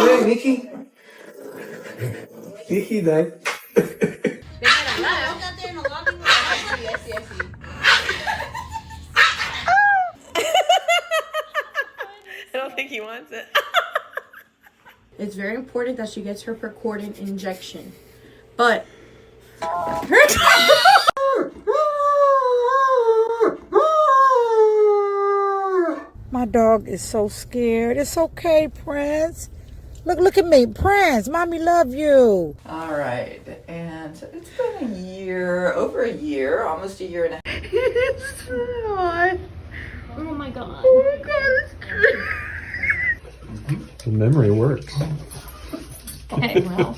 Hey, Nikki. Nikki died. I don't think he wants it. It's very important that she gets her Percordin injection. But My dog is so scared. It's okay, Prince. Look at me, Prince. Mommy love you. All right, and it's been a year, over a year, almost a year and a half. oh my god. The memory works. Okay, well.